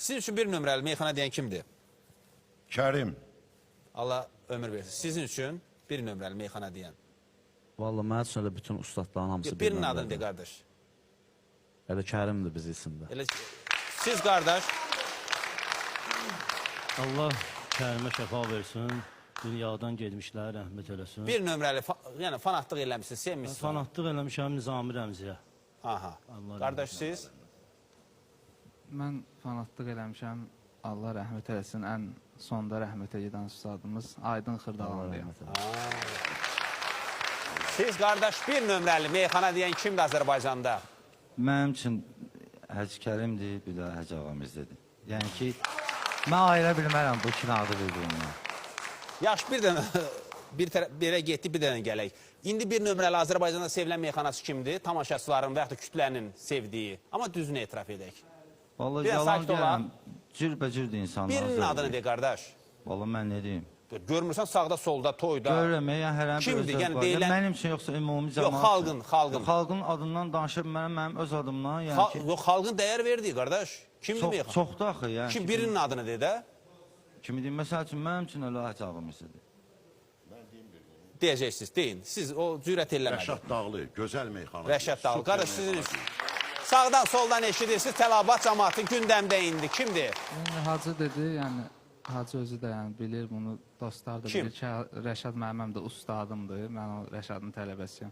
Sizin üçün bir nömrəli meyxana deyən kimdir? Kərim. Allah ömür versin. Sizin üçün bir nömrəli meyxana deyən. Vallahi mən üçün elə bütün ustadların hamısı Birinin adını de qardaş. Elə Kərimdir biz isimdə. Elə siz qardaş. Allah Kərimə şəfa versin. Dünyadan getmişlər, rəhmət eləsin. Bir nömrəli, yəni fanatlıq eləmişsiniz, sevmişsiniz. Fanatlıq eləmişəm Nizami Rəmziyə. Aha. Qardaş siz? Mən fanatlıq eləmişəm. Allah rəhmət eləsin. Ən sonda rəhmətə gedən ustadımız Aydın Xırdalanlıyam. Siz qardaş bir nömrəli meyxana deyən kimdir Azərbaycanda? Mənim üçün Həc Kərimdir, bir də Həc ağamızdır. Yəni ki, mən ayıra bilmərəm bu iki adı bir-birindən. Yaş bir dənə, birə getdi, bir dənə gələk. İndi bir nömrəli Azərbaycanda sevilən meyxanası kimdir? Tamaşaçıların və yaxud da kütlənin sevdiyi. Amma düzünü etiraf edək. Vallahi Bir yalan sakit olan. deyirəm, cürbəcürdür insanlar. Birinin adını de qardaş. Vallahi mən ne deyim? Görmürsən sağda, solda, toyda. Görürəm, yəni hər bir Kimdir? özəl Yəni var. deyilən... Mənim üçün yoxsa ümumi cəmaat Yox, xalqın, üçün. xalqın. Xalqın adından danışır, mənim öz adımdan. Yəni ki, Yox, xalqın dəyər verdiyi qardaş. Kimdir meyxana? çoxdur axı. Yəni, Kim birinin adını de də? Kimi deyim, məsəl üçün mənim üçün elə Həc ağamızdır. Deyəcəksiniz, deyin. Siz o cürət eləmədiniz. Rəşad Dağlı, gözəl meyxana. Rəşad Dağlı. Qardaş sizin üçün. Sağdan, soldan eşidirsiniz, Tələbat cəmaatı gündəmdə indi. Kimdir? Yəni, Hacı dedi, yəni Hacı özü də yəni, bilir bunu, dostlar da Kim? bilir ki, Rəşad mənim də ustadımdır. Mən o Rəşadın tələbəsiyəm.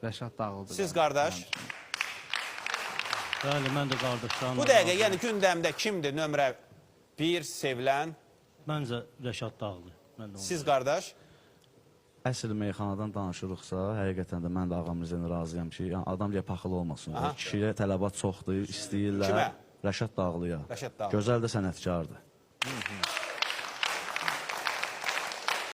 Rəşad Dağlıdır. Siz qardaş. Bəli, mən də qardaşlarım. Bu dəqiqə, yəni gündəmdə kimdir nömrə 1 sevilən? Məncə Rəşad Dağlı. Siz qardaş. Əsl meyxanadan danışırıqsa, həqiqətən də mən də ağamızdan razıyam ki, yəni adam deyə paxılı olmasın. O kişiyə tələbat çoxdur, istəyirlər. Kimə? Rəşad Dağlıya. Rəşad Dağlı. Gözəl də sənətkardır.